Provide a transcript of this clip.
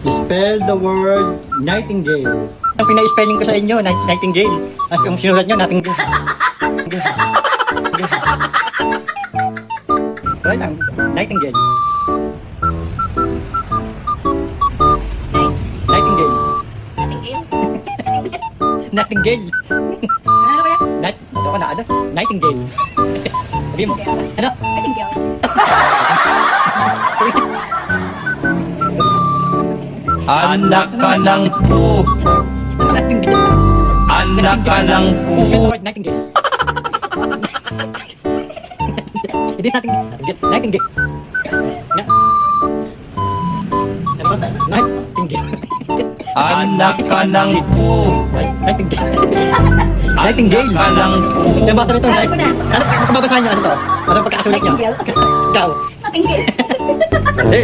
Spell the word nightingale. Ang pina-spelling ko sa inyo, nightingale. At yung sinulat nyo, nightingale. Right lang, nightingale. Nightingale. Nightingale. Ano ba yan? Ito ka na, ano? Nightingale. Sabi mo, ano? Nightingale. Anak ka ng po. Nightingale. Anak ka ng Spell the po. word nightingale. Hindi nightingale. Nightingale. Nightingale. Anak ka ng po. Nightingale. Anak Nightingale. ka ng po. Yung bata nito, ano babasahin niyo? Ano to? Ano pagkakasulat niyo? Nightingale. Ikaw. Nightingale. Eh,